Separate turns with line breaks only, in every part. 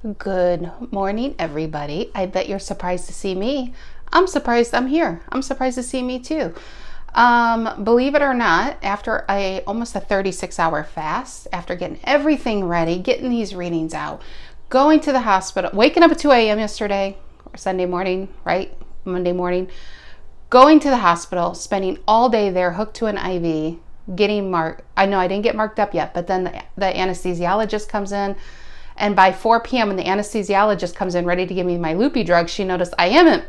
Good morning, everybody. I bet you're surprised to see me. I'm surprised I'm here. I'm surprised to see me too. Believe it or not, after almost a 36-hour fast, after getting everything ready, getting these readings out, going to the hospital, waking up at 2 a.m. yesterday, or Sunday morning, right? Monday morning, going to the hospital, spending all day there hooked to an IV, getting marked. I know I didn't get marked up yet, but then the anesthesiologist comes in. And by 4 p.m. when the anesthesiologist comes in ready to give me my loopy drug, she noticed I can't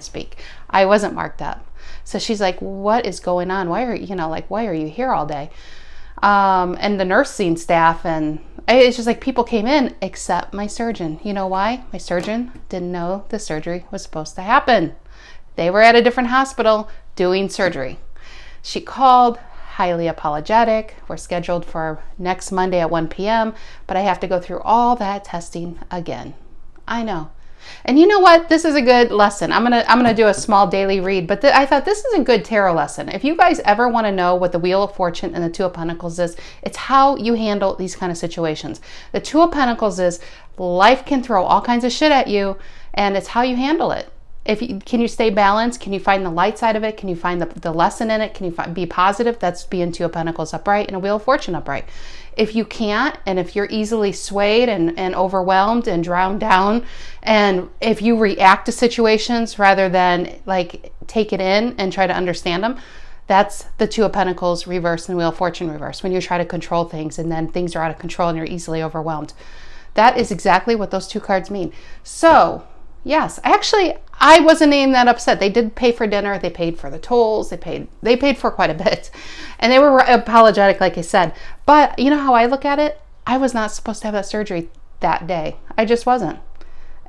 speak. I wasn't marked up. So she's like, what is going on? Why are you here all day? And the nursing staff, and it's just like people came in except my surgeon. You know why? My surgeon didn't know the surgery was supposed to happen. They were at a different hospital doing surgery. She called, highly apologetic. We're scheduled for next Monday at 1 p.m., but I have to go through all that testing again. I know. And you know what? This is a good lesson. I'm gonna do a small daily read, but I thought this is a good tarot lesson. If you guys ever want to know what the Wheel of Fortune and the Two of Pentacles is, it's how you handle these kind of situations. The Two of Pentacles is life can throw all kinds of shit at you, and it's how you handle it. Can you stay balanced? Can you find the light side of it? Can you find the lesson in it? Can you be positive? That's being Two of Pentacles upright and a Wheel of Fortune upright. If you can't, and if you're easily swayed and overwhelmed and drowned down, and if you react to situations rather than like take it in and try to understand them, that's the Two of Pentacles reverse and Wheel of Fortune reverse. When you try to control things and then things are out of control and you're easily overwhelmed. That is exactly what those two cards mean. So, yes, actually, I wasn't even that upset. They did pay for dinner. They paid for the tolls. They paid for quite a bit. And they were apologetic, like I said. But you know how I look at it? I was not supposed to have that surgery that day. I just wasn't.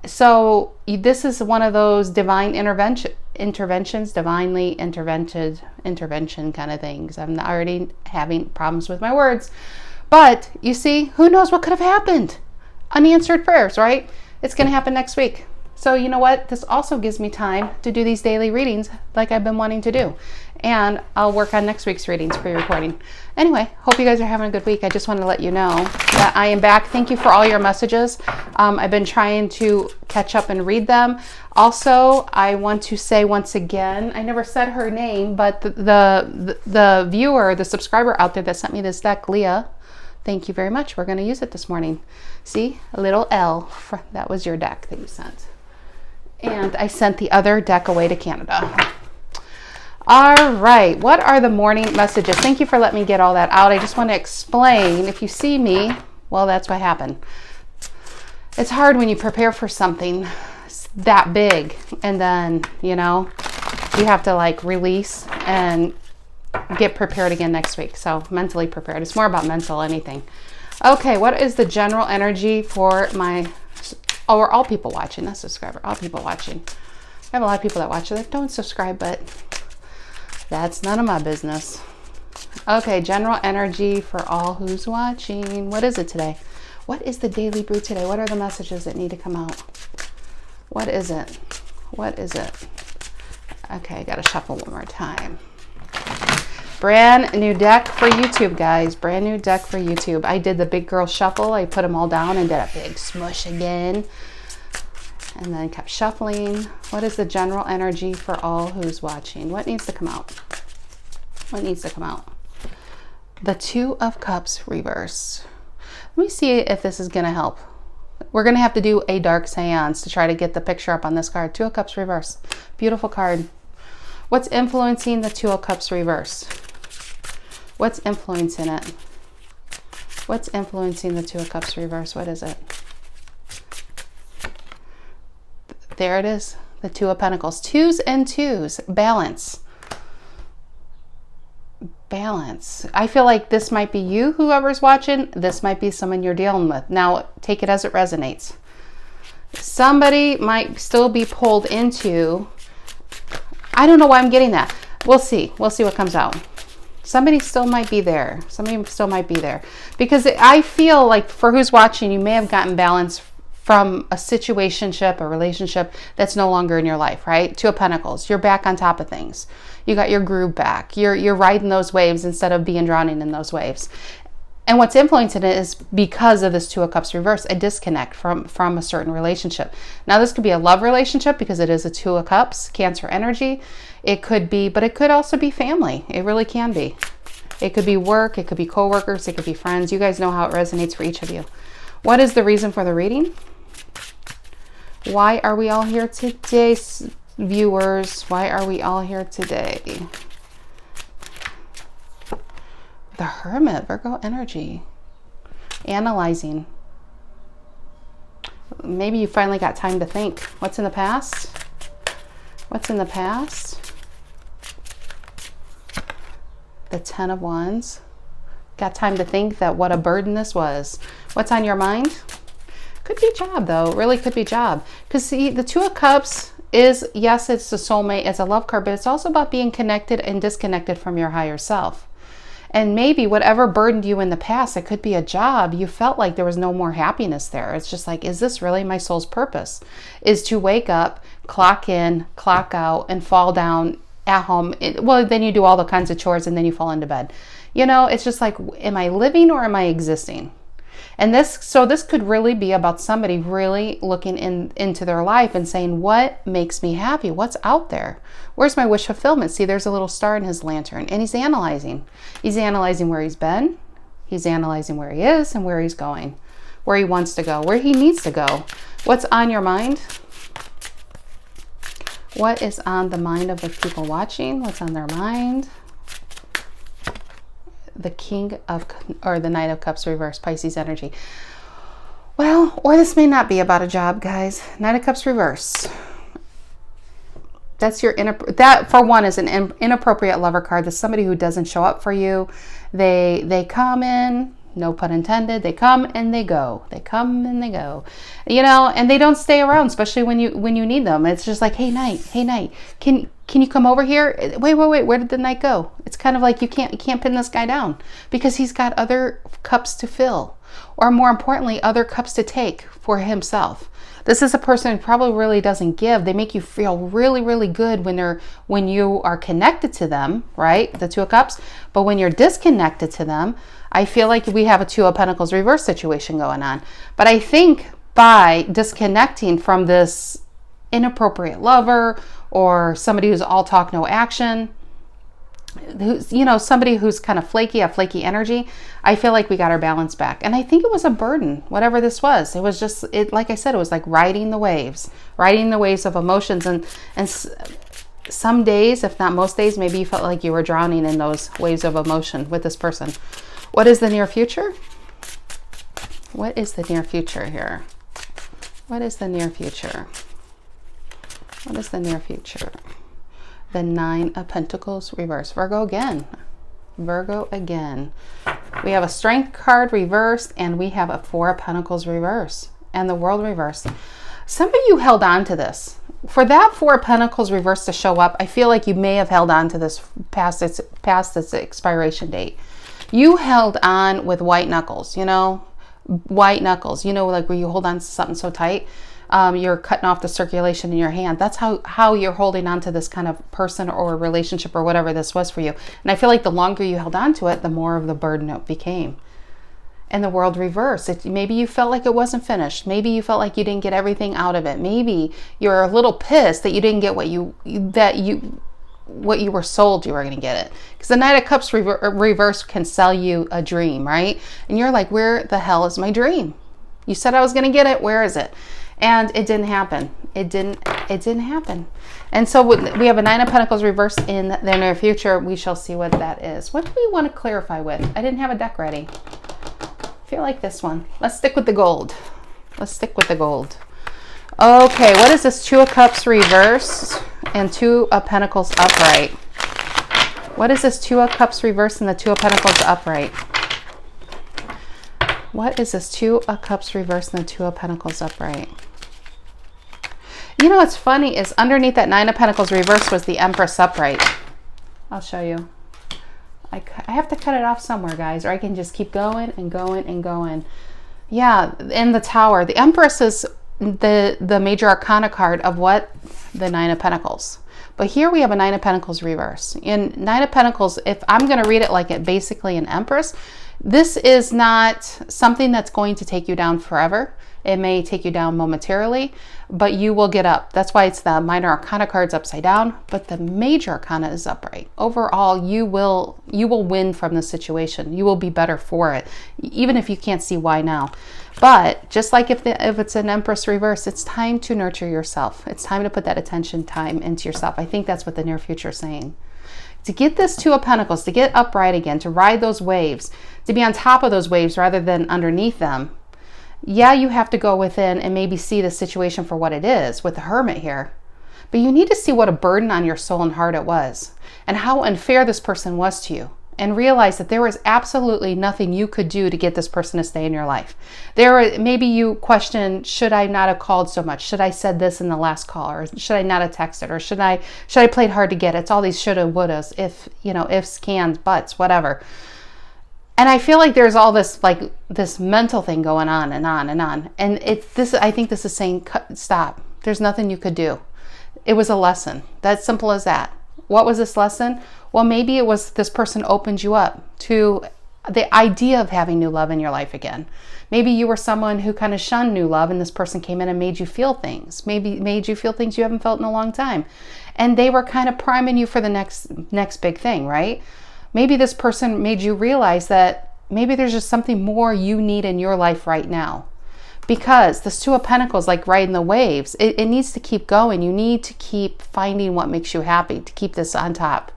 So this is one of those divine interventions, divinely intervention kind of things. I'm already having problems with my words. But you see, who knows what could have happened? Unanswered prayers, right? It's going to happen next week. So you know what? This also gives me time to do these daily readings like I've been wanting to do. And I'll work on next week's readings pre-recording. Anyway, hope you guys are having a good week. I just wanted to let you know that I am back. Thank you for all your messages. I've been trying to catch up and read them. Also, I want to say once again, I never said her name, but the viewer, the subscriber out there that sent me this deck, Leah, thank you very much. We're going to use it this morning. See, a little L. That was your deck that you sent. And I sent the other deck away to Canada. All right, what are the morning messages? Thank you for letting me get all that out. I just want to explain, if you see me, well, that's what happened. It's hard when you prepare for something that big and then, you have to like release and get prepared again next week. So mentally prepared. It's more about mental anything. Okay, what is the general energy for or all people watching, not subscriber, all people watching. I have a lot of people that watch that don't subscribe, but that's none of my business. Okay, general energy for all who's watching. What is it today? What is the daily brew today? What are the messages that need to come out? What is it? What is it? Okay, I gotta shuffle one more time. Brand new deck for YouTube, guys. Brand new deck for YouTube. I did the big girl shuffle. I put them all down and did a big smush again. And then kept shuffling. What is the general energy for all who's watching? What needs to come out? What needs to come out? The Two of Cups reverse. Let me see if this is going to help. We're going to have to do a dark seance to try to get the picture up on this card. Two of Cups reverse. Beautiful card. What's influencing the Two of Cups reverse? What's influencing it? What's influencing the Two of Cups reverse? What is it? There it is. The Two of Pentacles. Twos and twos. Balance. Balance. I feel like this might be you, whoever's watching. This might be someone you're dealing with. Now, take it as it resonates. Somebody might still be pulled into... I don't know why I'm getting that. We'll see. We'll see what comes out. Somebody still might be there. Somebody still might be there. Because I feel like for who's watching, you may have gotten balance from a situationship, a relationship that's no longer in your life, right? Two of Pentacles. You're back on top of things. You got your groove back. You're riding those waves instead of being drowning in those waves. And what's influencing it is because of this Two of Cups reverse, a disconnect from a certain relationship. Now, this could be a love relationship because it is a Two of Cups, Cancer energy. It could be, but it could also be family. It really can be. It could be work. It could be coworkers. It could be friends. You guys know how it resonates for each of you. What is the reason for the reading? Why are we all here today, viewers? Why are we all here today? The Hermit, Virgo energy. Analyzing. Maybe you finally got time to think. What's in the past? What's in the past? The Ten of Wands. Got time to think that what a burden this was. What's on your mind? Could be job, though. Really could be job. Because see, the Two of Cups is, yes, it's a soulmate, it's a love card, but it's also about being connected and disconnected from your higher self. And maybe whatever burdened you in the past, it could be a job. You felt like there was no more happiness there. It's just like, is this really my soul's purpose? Is to wake up, clock in, clock out, and fall down at home. Well, then you do all the kinds of chores and then you fall into bed. You know, it's just like, am I living or am I existing? And this could really be about somebody really looking into their life and saying, what makes me happy? What's out there? Where's my wish fulfillment? See, there's a little star in his lantern, and he's analyzing. He's analyzing where he's been. He's analyzing where he is and where he's going, where he wants to go, where he needs to go. What's on your mind? What is on the mind of the people watching? What's on their mind? The King of, or the Knight of Cups reverse, Pisces energy. Well, or this may not be about a job, guys. Knight of Cups reverse. That's your that for one is an inappropriate lover card. That's somebody who doesn't show up for you. They come in, no pun intended. They come and they go. They come and they go. You know, and they don't stay around, especially when you need them. It's just like, hey Knight, can you come over here? Wait, where did the Knight go? It's kind of like you can't pin this guy down because he's got other cups to fill, or more importantly, other cups to take for himself. This is a person who probably really doesn't give. They make you feel really, really good when you are connected to them, right? The Two of Cups. But when you're disconnected to them, I feel like we have a Two of Pentacles reverse situation going on. But I think by disconnecting from this inappropriate lover or somebody who's all talk, no action, who's, you know, somebody who's kind of flaky, a flaky energy, I feel like we got our balance back. And I think it was a burden, whatever this was. It was just, like I said, it was like riding the waves of emotions. And some days, if not most days, maybe you felt like you were drowning in those waves of emotion with this person. What is the near future? What is the near future here? What is the near future? What is the near future? The Nine of Pentacles reverse. Virgo again. Virgo again. We have a Strength card reversed, and we have a Four of Pentacles reverse, and the World reverse. Some of you held on to this. For that Four of Pentacles reverse to show up, I feel like you may have held on to this past its expiration date. You held on with white knuckles, you know, white knuckles, you know, like where you hold on to something so tight. You're cutting off the circulation in your hand. That's how you're holding on to this kind of person or relationship or whatever this was for you. And I feel like the longer you held on to it, the more of the burden it became. And the World reverse. Maybe you felt like it wasn't finished. Maybe you felt like you didn't get everything out of it. Maybe you're a little pissed that you didn't get what you were sold you were going to get it. Because the Knight of Cups reverse can sell you a dream, right? And you're like, where the hell is my dream? You said I was going to get it. Where is it? And it didn't happen. It didn't happen. And so we have a Nine of Pentacles reversed in the near future. We shall see what that is. What do we want to clarify with? I didn't have a deck ready. I feel like this one. Let's stick with the gold. Let's stick with the gold. Okay, what is this? Two of Cups reversed and Two of Pentacles upright. What is this? Two of Cups reversed and the Two of Pentacles upright. What is this? Two of Cups reversed and the Two of Pentacles upright. You know what's funny is underneath that Nine of Pentacles reversed was the Empress upright. I'll show you. I have to cut it off somewhere, guys, or I can just keep going and going and going. Yeah, in the Tower. The Empress is the major arcana card of what? The Nine of Pentacles. But here we have a Nine of Pentacles reverse. In Nine of Pentacles, if I'm going to read it like it basically an Empress, This is not something that's going to take you down forever. It may take you down momentarily, but you will get up. That's why it's the minor arcana cards upside down, but the major arcana is upright. Overall, you will win from the situation. You will be better for it, even if you can't see why now. But just like if it's an Empress reverse, it's time to nurture yourself. It's time to put that attention time into yourself. I think that's what the near future is saying. To get this Two of Pentacles, to get upright again, to ride those waves, to be on top of those waves rather than underneath them. Yeah, you have to go within and maybe see the situation for what it is with the Hermit here. But you need to see what a burden on your soul and heart it was and how unfair this person was to you. And realize that there was absolutely nothing you could do to get this person to stay in your life. Maybe you question, should I not have called so much? Should I said this in the last call? Or should I not have texted? Or should I played hard to get? It's all these shoulda, wouldas, ifs, cans, buts, whatever. And I feel like there's all this this mental thing going on and on and on. And I think this is saying, stop. There's nothing you could do. It was a lesson. That's simple as that. What was this lesson? Well, maybe it was this person opened you up to the idea of having new love in your life again. Maybe you were someone who kind of shunned new love and this person came in and made you feel things. Maybe made you feel things you haven't felt in a long time. And they were kind of priming you for the next big thing, right? Maybe this person made you realize that maybe there's just something more you need in your life right now. Because this Two of Pentacles, like riding the waves, it needs to keep going. You need to keep finding what makes you happy to keep this on top.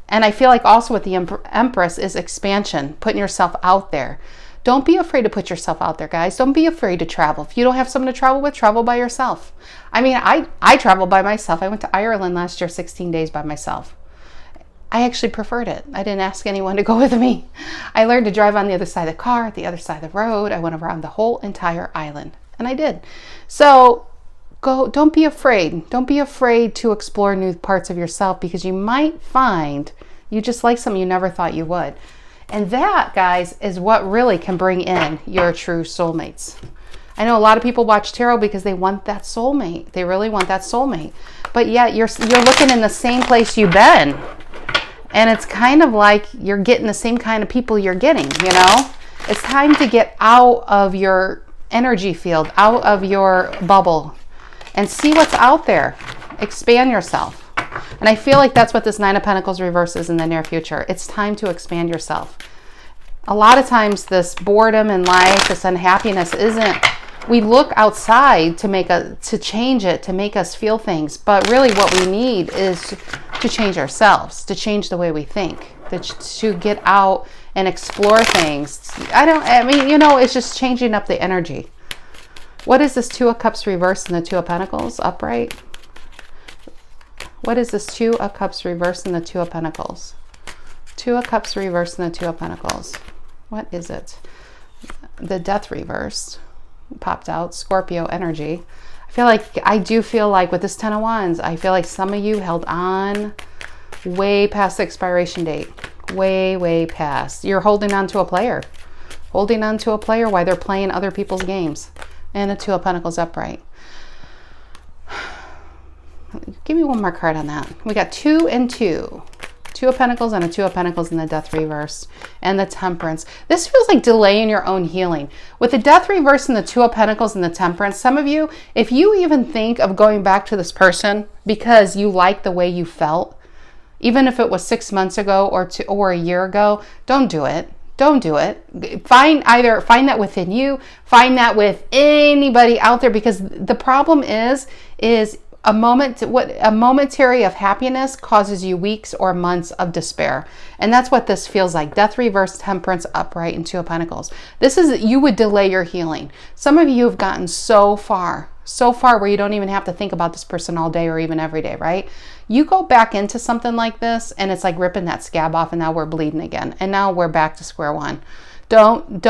And I feel like also with the Empress is expansion, putting yourself out there. Don't be afraid to put yourself out there, guys. Don't be afraid to travel. If you don't have someone to travel with, travel by yourself. I mean, I traveled by myself. I went to Ireland last year, 16 days by myself. I actually preferred it. I didn't ask anyone to go with me. I learned to drive on the other side of the car, the other side of the road. I went around the whole entire island, and I did. So don't be afraid. Don't be afraid to explore new parts of yourself, because you might find you just like something you never thought you would. And that, guys, is what really can bring in your true soulmates. I know a lot of people watch tarot because they want that soulmate. They really want that soulmate. But yet you're looking in the same place you've been. And it's kind of like you're getting the same kind of people you're getting, you know? It's time to get out of your energy field, out of your bubble, and see what's out there. Expand yourself. And I feel like that's what this Nine of Pentacles reverse is in the near future. It's time to expand yourself. A lot of times this boredom in life, this unhappiness we look outside to change it, to make us feel things. But really what we need is to change ourselves, to change the way we think, to get out and explore things. It's just changing up the energy. What is this Two of Cups reversed and the Two of Pentacles upright? What is this Two of Cups reversed and the Two of Pentacles? Two of Cups reversed and the Two of Pentacles. What is it? The Death reversed popped out. Scorpio energy. I do feel like with this Ten of Wands, I feel like some of you held on way past the expiration date. Way past. You're holding on to a player. Holding on to a player while they're playing other people's games. And a Two of Pentacles upright. Give me one more card on that. We got 2 and 2. Two of Pentacles and a Two of Pentacles in the Death reverse. And the Temperance. This feels like delaying your own healing. With the Death reverse and the Two of Pentacles and the Temperance, some of you, if you even think of going back to this person because you like the way you felt, even if it was 6 months ago or a year ago, don't do it. Don't do it. Find that within you, find that with anybody out there, because the problem is a momentary of happiness causes you weeks or months of despair. And that's what this feels like. Death reverse, Temperance upright, and Two of Pentacles. You would delay your healing. Some of you have gotten so far where you don't even have to think about this person all day or even every day, right? You go back into something like this and it's like ripping that scab off, and now we're bleeding again. And now we're back to square one. Don't.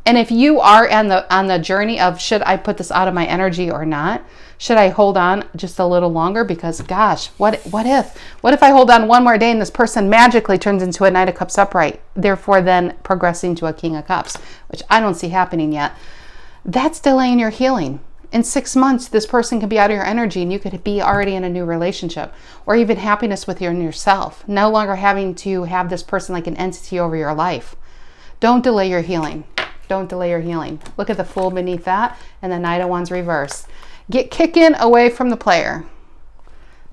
And if you are on the journey of, should I put this out of my energy or not? Should I hold on just a little longer? Because gosh, what if I hold on one more day and this person magically turns into a Knight of Cups upright, therefore then progressing to a King of Cups, which I don't see happening yet. That's delaying your healing. In 6 months, this person could be out of your energy and you could be already in a new relationship, or even happiness within yourself, no longer having to have this person like an entity over your life. Don't delay your healing. Don't delay your healing. Look at the Fool beneath that and the Knight of Wands reverse. Get kicking away from the player,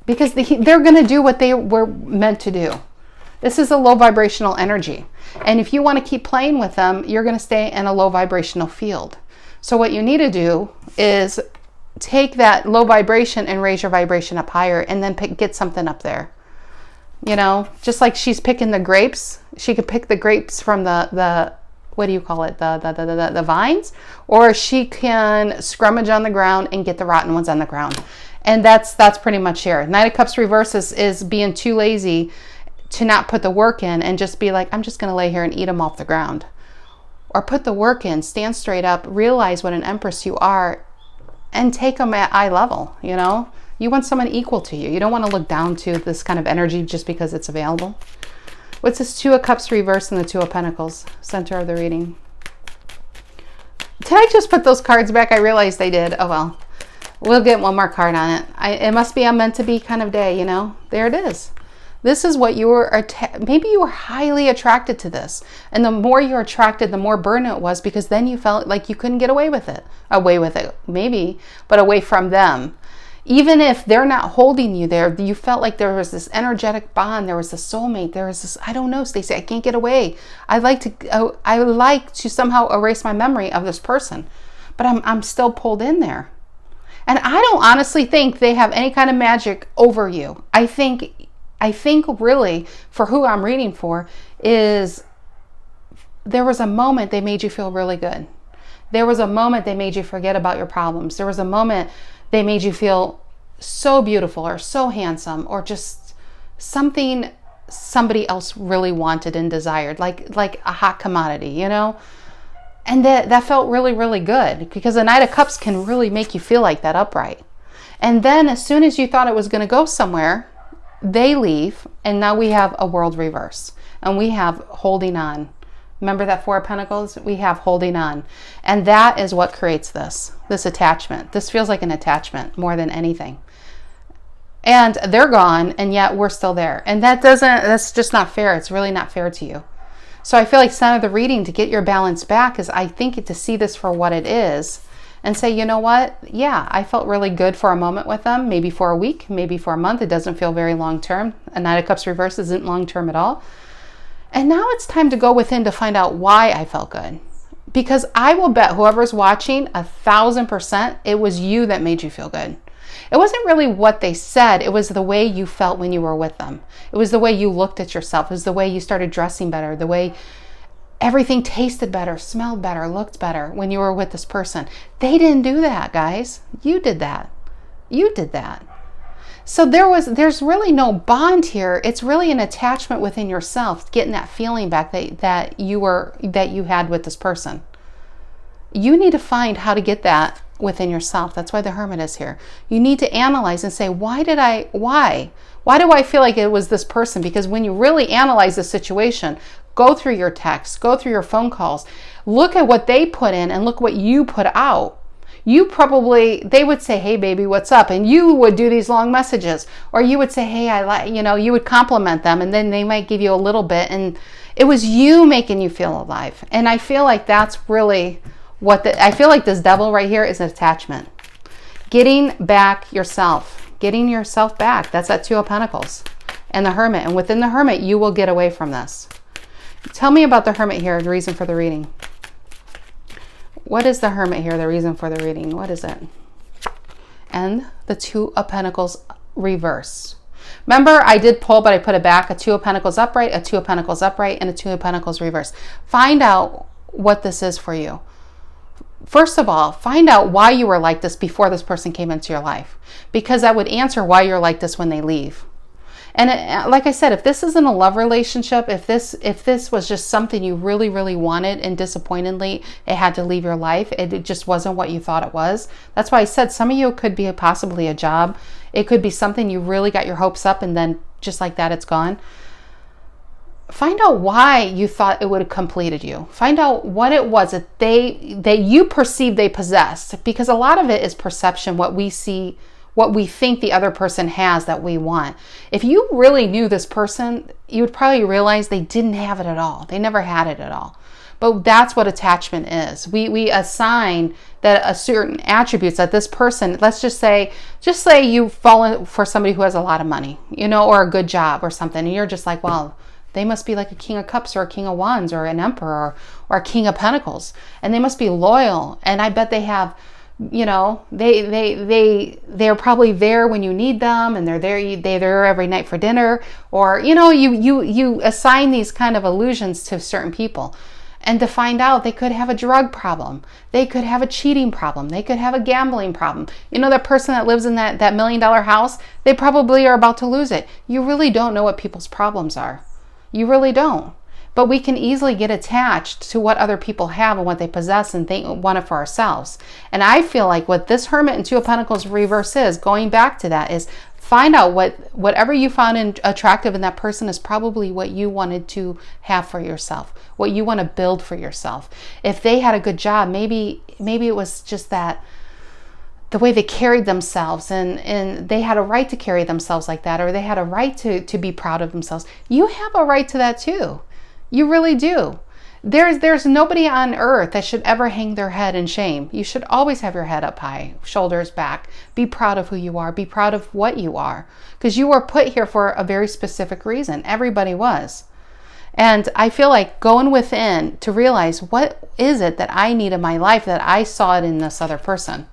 because they're going to do what they were meant to do. This is a low vibrational energy. And if you want to keep playing with them, you're going to stay in a low vibrational field. So what you need to do is take that low vibration and raise your vibration up higher, and then get something up there. You know, just like she's picking the grapes, she could pick the grapes from the what do you call it? The vines, or she can scrummage on the ground and get the rotten ones on the ground. And that's pretty much here. Knight of Cups reverse is being too lazy to not put the work in and just be like, I'm just going to lay here and eat them off the ground. Or put the work in, stand straight up, realize what an empress you are, and take them at eye level, you know? You want someone equal to you. You don't want to look down to this kind of energy just because it's available. What's this Two of Cups reverse and the Two of Pentacles? Center of the reading. Did I just put those cards back? I realized I did. Oh, well. We'll get one more card on it. It must be a meant to be kind of day, you know? There it is. This is what you were, maybe you were highly attracted to this. And the more you're attracted, the more burden it was, because then you felt like you couldn't get away with it. Away with it, maybe, but away from them. Even if they're not holding you there, you felt like there was this energetic bond. There was a soulmate. There was this, I don't know, Stacy, I can't get away. I like to somehow erase my memory of this person, but I'm still pulled in there. And I don't honestly think they have any kind of magic over you. I think really, for who I'm reading for, is there was a moment they made you feel really good. There was a moment they made you forget about your problems. There was a moment they made you feel so beautiful or so handsome, or just something somebody else really wanted and desired, like a hot commodity, you know? And that felt really, really good, because the Knight of Cups can really make you feel like that upright. And then as soon as you thought it was going to go somewhere, they leave, and now we have a world reverse, and we have holding on. Remember that Four of Pentacles? We have holding on. And that is what creates this attachment. This feels like an attachment more than anything. And they're gone, and yet we're still there. And that's just not fair. It's really not fair to you. So I feel like center of the reading, to get your balance back, is I think to see this for what it is and say, you know what? Yeah, I felt really good for a moment with them, maybe for a week, maybe for a month. It doesn't feel very long term. A Knight of Cups reverse isn't long term at all. And now it's time to go within to find out why I felt good. Because I will bet whoever's watching, 1,000%, it was you that made you feel good. It wasn't really what they said. It was the way you felt when you were with them. It was the way you looked at yourself. It was the way you started dressing better, the way everything tasted better, smelled better, looked better when you were with this person. They didn't do that, guys. You did that. You did that. So there's really no bond here. It's really an attachment within yourself, getting that feeling back that you had with this person. You need to find how to get that within yourself. That's why the Hermit is here. You need to analyze and say, why do I feel like it was this person? Because when you really analyze the situation, go through your texts, go through your phone calls, look at what they put in and look what you put out. They would say, hey baby, what's up? And you would do these long messages, or you would say, hey, you would compliment them, and then they might give you a little bit, and it was you making you feel alive. And I feel like that's really I feel like this Devil right here is an attachment. Getting back yourself, getting yourself back. That's that Two of Pentacles and the Hermit. And within the Hermit, you will get away from this. Tell me about the Hermit here, the reason for the reading. What is the Hermit here, the reason for the reading? What is it? And the Two of Pentacles reverse. Remember, I did pull, but I put it back. A Two of Pentacles upright, a Two of Pentacles upright, and a Two of Pentacles reverse. Find out what this is for you. First of all, find out why you were like this before this person came into your life, because that would answer why you're like this when they leave. And like I said, if this isn't a love relationship, if this was just something you really, really wanted, and disappointingly it had to leave your life, it just wasn't what you thought it was. That's why I said some of you could be possibly a job. It could be something you really got your hopes up, and then just like that, it's gone. Find out why you thought it would have completed you. Find out what it was that you perceived they possessed, because a lot of it is perception, what we see, what we think the other person has that we want. If you really knew this person, you would probably realize they didn't have it at all. They never had it at all. But that's what attachment is. We assign that a certain attributes that this person, let's just say you fall for somebody who has a lot of money, or a good job or something. And you're just like, well, they must be like a king of cups or a king of wands or an emperor or a king of pentacles. And they must be loyal. And I bet they have, they're probably there when you need them, and they're there every night for dinner, or you assign these kind of illusions to certain people. And to find out, they could have a drug problem, they could have a cheating problem, they could have a gambling problem. That person that lives in that $1 million house, they probably are about to lose it. You really don't know what people's problems are. You really don't. But we can easily get attached to what other people have and what they possess and want it for ourselves. And I feel like what this Hermit and Two of Pentacles reverse is, going back to that, is find out whatever you found attractive in that person is probably what you wanted to have for yourself, what you want to build for yourself. If they had a good job, maybe it was just that the way they carried themselves, and they had a right to carry themselves like that, or they had a right to be proud of themselves. You have a right to that too. You really do. There's nobody on earth that should ever hang their head in shame. You should always have your head up high, shoulders back. Be proud of who you are. Be proud of what you are. Because you were put here for a very specific reason. Everybody was. And I feel like going within to realize, what is it that I need in my life that I saw it in this other person?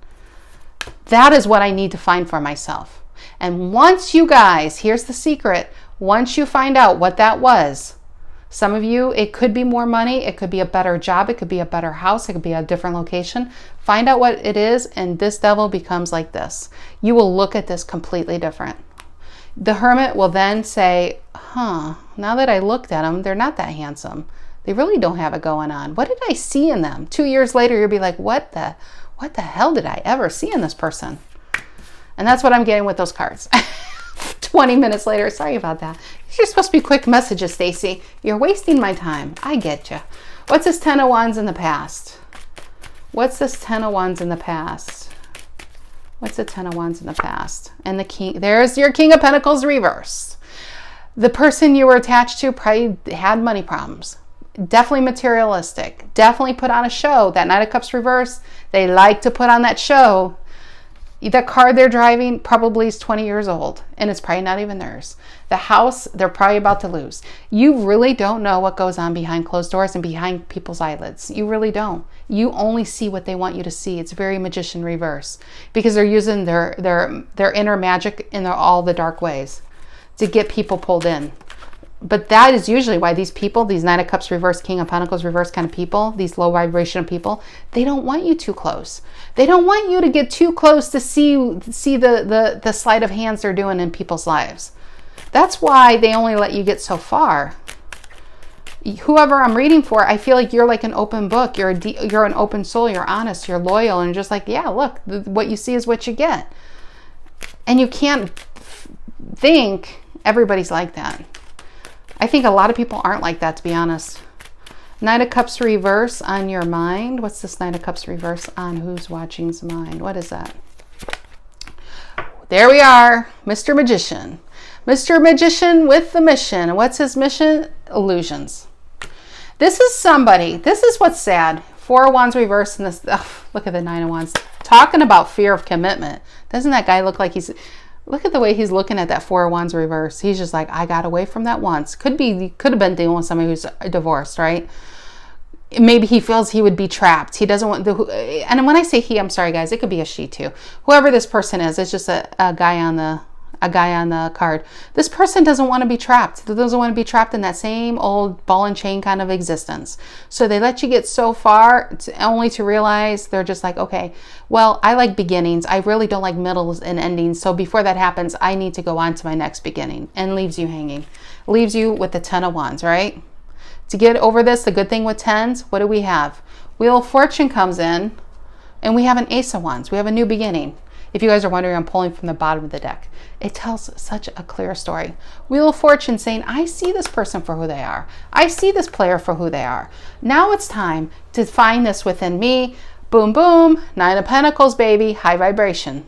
That is what I need to find for myself. And once you guys, here's the secret, once you find out what that was, some of you, it could be more money, it could be a better job, it could be a better house, it could be a different location. Find out what it is, and this devil becomes like this. You will look at this completely different. The Hermit will then say, now that I looked at them, they're not that handsome. They really don't have it going on. What did I see in them? 2 years later, you'll be like, what the hell did I ever see in this person? And that's what I'm getting with those cards. 20 minutes later, sorry about that. You're supposed to be quick messages, Stacy. You're wasting my time. I get you. What's this 10 of Wands in the past? What's this 10 of Wands in the past? What's the 10 of Wands in the past? And the King, there's your King of Pentacles reverse. The person you were attached to probably had money problems. Definitely materialistic. Definitely put on a show. That Knight of Cups reverse, they like to put on that show. The car they're driving probably is 20 years old, and it's probably not even theirs. The house, they're probably about to lose. You really don't know what goes on behind closed doors and behind people's eyelids. You really don't. You only see what they want you to see. It's very magician reverse, because they're using their inner magic in all the dark ways to get people pulled in. But that is usually why these people, these Knight of Cups reverse, King of Pentacles reverse kind of people, these low vibration people, they don't want you too close. They don't want you to get too close to see the sleight of hands they're doing in people's lives. That's why they only let you get so far. Whoever I'm reading for, I feel like you're like an open book. You're an open soul. You're honest. You're loyal. And just like, yeah, look, what you see is what you get. And you can't think everybody's like that. I think a lot of people aren't like that, to be honest. Knight of Cups reverse on your mind. What's this Knight of Cups reverse on who's watching's mind? What is that? There we are, Mr. Magician. Mr. Magician with the mission. What's his mission? Illusions. This is somebody, this is what's sad. Four of Wands reverse and this, look at the Nine of Wands. Talking about fear of commitment. Doesn't that guy look like he's... Look at the way he's looking at that Four of Wands reverse. He's just like, I got away from that once. Could have been dealing with somebody who's divorced, right? Maybe he feels he would be trapped. He doesn't want and when I say he, I'm sorry guys, it could be a she too. Whoever this person is, it's just a guy on the card. This person doesn't want to be trapped. Doesn't want to be trapped in that same old ball and chain kind of existence. So they let you get so far only to realize they're just like, okay, well, I like beginnings. I really don't like middles and endings. So before that happens, I need to go on to my next beginning, and leaves you hanging. Leaves you with the 10 of Wands, right? To get over this, the good thing with 10s, what do we have? Wheel of Fortune comes in, and we have an Ace of Wands. We have a new beginning. If you guys are wondering, I'm pulling from the bottom of the deck. It tells such a clear story. Wheel of Fortune saying, I see this person for who they are. I see this player for who they are. Now it's time to find this within me. Boom, boom. Nine of Pentacles, baby. High vibration.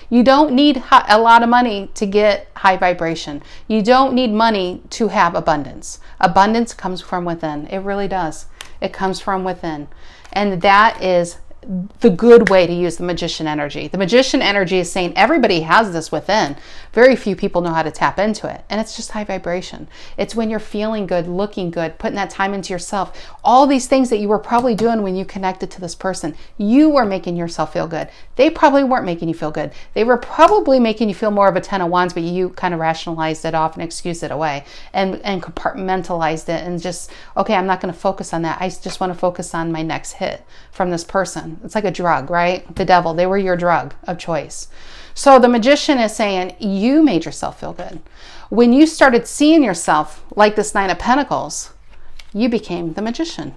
You don't need a lot of money to get high vibration. You don't need money to have abundance. Abundance comes from within. It really does. It comes from within. And that is the good way to use the magician energy. The magician energy is saying everybody has this within. Very few people know how to tap into it. And it's just high vibration. It's when you're feeling good, looking good, putting that time into yourself. All these things that you were probably doing when you connected to this person, you were making yourself feel good. They probably weren't making you feel good. They were probably making you feel more of a 10 of wands, but you kind of rationalized it off and excused it away and compartmentalized it and just, okay, I'm not going to focus on that. I just want to focus on my next hit from this person. It's like a drug, right? The devil, they were your drug of choice. So the magician is saying you made yourself feel good. When you started seeing yourself like this Nine of Pentacles, you became the magician.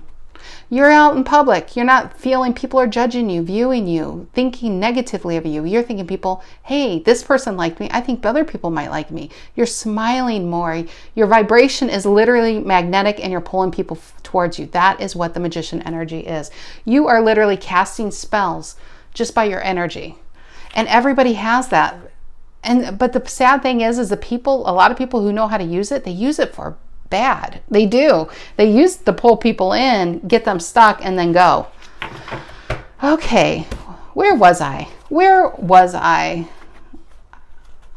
You're out in public. You're not feeling people are judging you, viewing you, thinking negatively of you. You're thinking people, hey, this person liked me. I think other people might like me. You're smiling more. Your vibration is literally magnetic and you're pulling people towards you. That is what the magician energy is. You are literally casting spells just by your energy. And everybody has that. But the sad thing is a lot of people who know how to use it, they use it for bad. They do. They use to pull people in, get them stuck, and then go. Okay, where was I?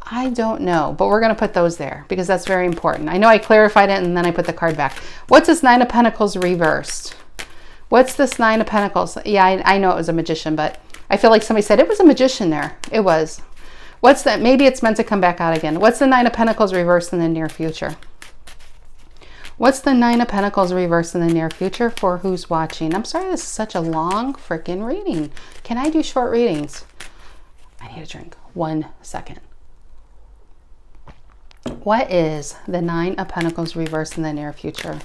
I don't know, but we're going to put those there because that's very important. I know I clarified it and then I put the card back. What's this Nine of Pentacles reversed? What's this Nine of Pentacles? Yeah, I know it was a magician, but I feel like somebody said it was a magician there. It was. What's that? Maybe it's meant to come back out again. What's the Nine of Pentacles reversed in the near future? What's the Nine of Pentacles reversed in the near future for who's watching? I'm sorry, this is such a long freaking reading. Can I do short readings? I need a drink. 1 second. What is the Nine of Pentacles reversed in the near future?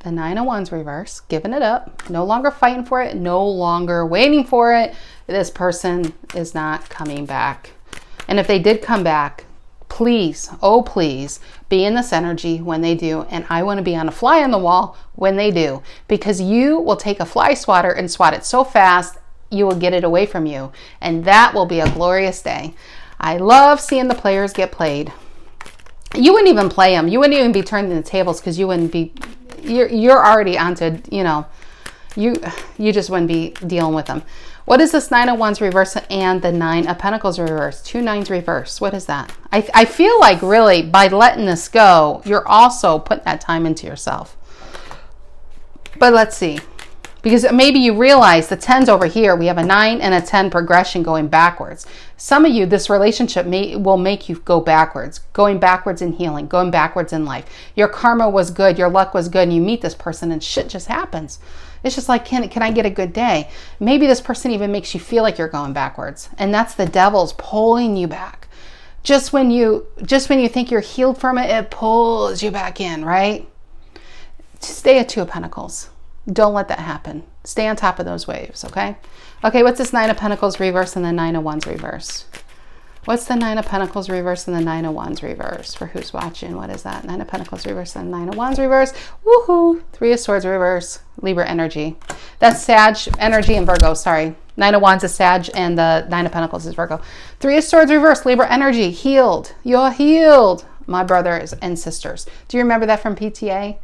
The Nine of Wands reverse, giving it up, no longer fighting for it, no longer waiting for it. This person is not coming back. And if they did come back, please, oh please, be in this energy when they do. And I want to be on a fly on the wall when they do, because you will take a fly swatter and swat it so fast, you will get it away from you. And that will be a glorious day. I love seeing the players get played. You wouldn't even play them. You wouldn't even be turning the tables because you wouldn't be, you're already onto, you just wouldn't be dealing with them. What is this Nine of Wands reverse and the Nine of Pentacles reverse? 2 nines reverse. What is that? I feel like really by letting this go, you're also putting that time into yourself. But let's see. Because maybe you realize the 10's over here. We have a 9 and a 10 progression going backwards. Some of you, this relationship will make you go backwards. Going backwards in healing. Going backwards in life. Your karma was good. Your luck was good. And you meet this person and shit just happens. It's just like, can I get a good day? Maybe this person even makes you feel like you're going backwards. And that's the devil's pulling you back. Just when you think you're healed from it, it pulls you back in, right? Stay at 2 of Pentacles. Don't let that happen. Stay on top of those waves, okay? Okay, what's this Nine of Pentacles reverse and the Nine of Wands reverse? What's the Nine of Pentacles reverse and the Nine of Wands reverse? For who's watching, what is that? Nine of Pentacles reverse and Nine of Wands reverse. Woohoo! 3 of Swords reverse. Libra energy. That's Sag energy and Virgo, sorry. Nine of Wands is Sag and the Nine of Pentacles is Virgo. 3 of Swords reverse. Libra energy. Healed. You're healed, my brothers and sisters. Do you remember that from PTA?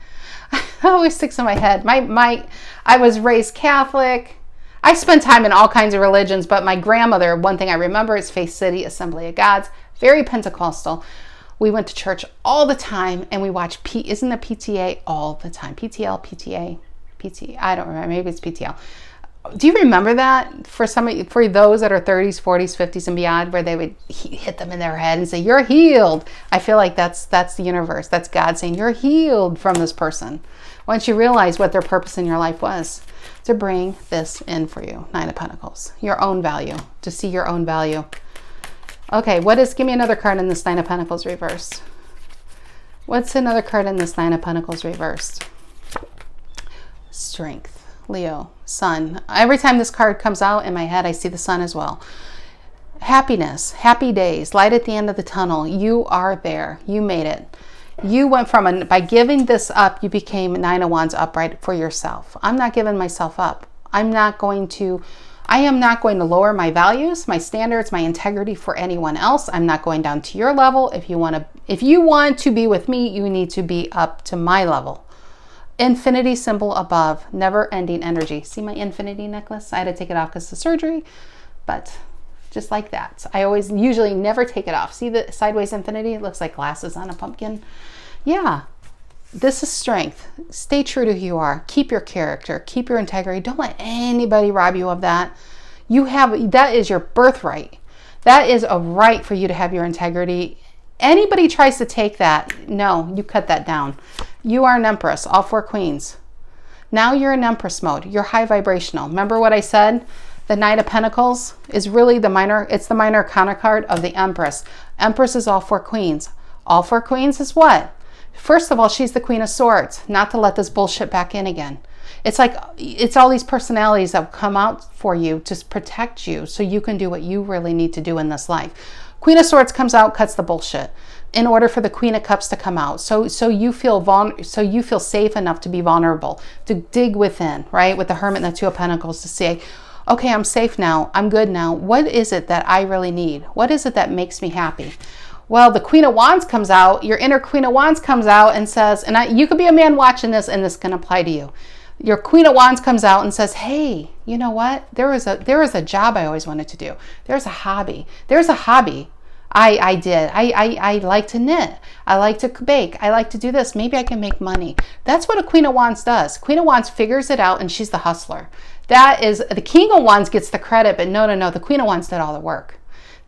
It always sticks in my head. I was raised Catholic. I spent time in all kinds of religions, but my grandmother, one thing I remember is Faith City Assembly of Gods, very Pentecostal. We went to church all the time and we watched isn't the PTA all the time? PTL, PTA, PT, I don't remember, maybe it's PTL. Do you remember that for those that are 30s, 40s, 50s and beyond, where they would hit them in their head and say, you're healed? I feel like that's the universe. That's God saying, you're healed from this person. Once you realize what their purpose in your life was, to bring this in for you. 9 of Pentacles. Your own value. To see your own value. Okay, give me another card in this 9 of Pentacles reversed. What's another card in this 9 of Pentacles reversed? Strength. Leo, sun. Every time this card comes out in my head, I see the sun as well. Happiness, happy days, light at the end of the tunnel. You are there. You made it. You went by giving this up, you became 9 of Wands upright for yourself. I'm not giving myself up. I am not going to lower my values, my standards, my integrity for anyone else. I'm not going down to your level. If you want to be with me, you need to be up to my level. Infinity symbol above, never ending energy. See my infinity necklace? I had to take it off because of surgery, but just like that. So I always usually never take it off. See the sideways infinity? It looks like glasses on a pumpkin. Yeah. This is strength. Stay true to who you are. Keep your character. Keep your integrity. Don't let anybody rob you of that. That is your birthright. That is a right for you to have your integrity. Anybody tries to take that, no, you cut that down. You are an empress, all 4 queens. Now you're in empress mode. You're high vibrational. Remember what I said? The Knight of Pentacles is really the minor countercard of the Empress. Empress is all 4 queens. All 4 queens is what? First of all, she's the Queen of Swords, not to let this bullshit back in again. It's like, it's all these personalities that come out for you to protect you so you can do what you really need to do in this life. Queen of Swords comes out, cuts the bullshit in order for the Queen of Cups to come out. So you feel safe enough to be vulnerable, to dig within, right? With the Hermit and the 2 of Pentacles to say, okay, I'm safe now. I'm good now. What is it that I really need? What is it that makes me happy? Well, the Queen of Wands comes out, your inner Queen of Wands comes out and says, you could be a man watching this and this can apply to you. Your Queen of Wands comes out and says, hey, you know what? There is a job I always wanted to do. There's a hobby. There's a hobby I did. I like to knit. I like to bake. I like to do this. Maybe I can make money. That's what a Queen of Wands does. Queen of Wands figures it out and she's the hustler. That is, the King of Wands gets the credit, but no, the Queen of Wands did all the work.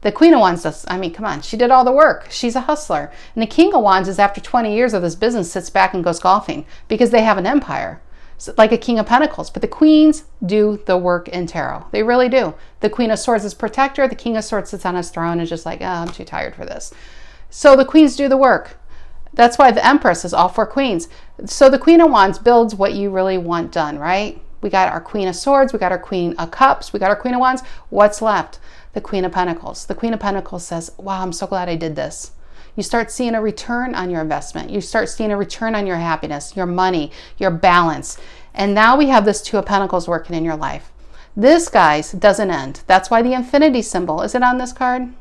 The Queen of Wands does, come on, she did all the work. She's a hustler. And the King of Wands is, after 20 years of this business, sits back and goes golfing because they have an empire. So, like a King of Pentacles. But the Queens do the work in tarot. They really do. The Queen of Swords is protector. The King of Swords sits on his throne and is just like, I'm too tired for this. So the Queens do the work. That's why the Empress is all 4 queens. So the Queen of Wands builds what you really want done, right? We got our Queen of Swords. We got our Queen of Cups. We got our Queen of Wands. What's left? The Queen of Pentacles. The Queen of Pentacles says, wow, I'm so glad I did this. You start seeing a return on your investment. You start seeing a return on your happiness, your money, your balance. And now we have this 2 of Pentacles working in your life. This, guys, doesn't end. That's why the infinity symbol, is it on this card?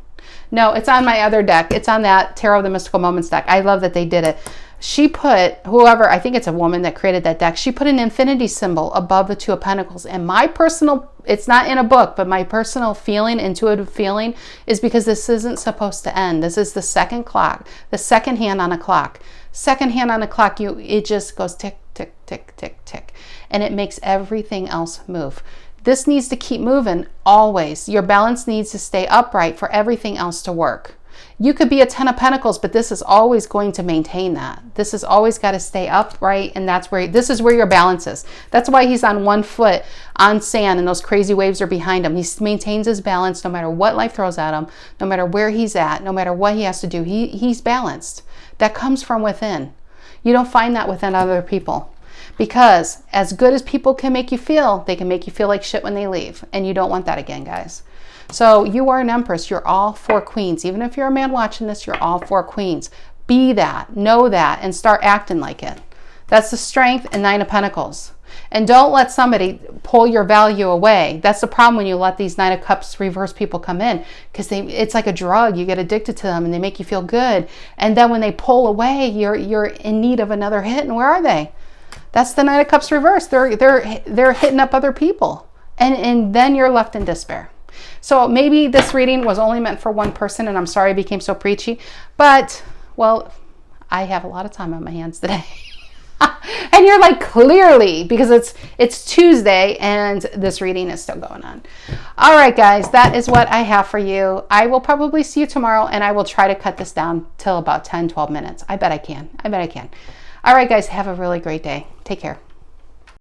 No, it's on my other deck. It's on that Tarot of the Mystical Moments deck. I love that they did it. She put, whoever, I think it's a woman that created that deck, she put an infinity symbol above the 2 of Pentacles. And my personal, it's not in a book, but my personal feeling, intuitive feeling, is because this isn't supposed to end. This is the second clock, the second hand on a clock. Second hand on a clock, it just goes tick, tick, tick, tick, tick. And it makes everything else move. This needs to keep moving always. Your balance needs to stay upright for everything else to work. You could be a 10 of Pentacles, but this is always going to maintain that. This has always got to stay upright, and this is where your balance is. That's why he's on 1 foot on sand and those crazy waves are behind him. He maintains his balance no matter what life throws at him, no matter where he's at, no matter what he has to do. He's balanced. That comes from within. You don't find that within other people. Because as good as people can make you feel, they can make you feel like shit when they leave. And you don't want that again, guys. So you are an Empress. You're all 4 queens. Even if you're a man watching this, you're all 4 queens. Be that, know that, and start acting like it. That's the strength and 9 of Pentacles. And don't let somebody pull your value away. That's the problem when you let these 9 of Cups reverse people come in. Because it's like a drug. You get addicted to them and they make you feel good. And then when they pull away, you're in need of another hit. And where are they? That's the 9 of Cups reversed. They're hitting up other people. And then you're left in despair. So maybe this reading was only meant for one person, and I'm sorry I became so preachy. But, well, I have a lot of time on my hands today. And you're like, clearly, because it's Tuesday and this reading is still going on. All right, guys, that is what I have for you. I will probably see you tomorrow, and I will try to cut this down till about 10, 12 minutes. I bet I can. All right, guys, have a really great day. Take care.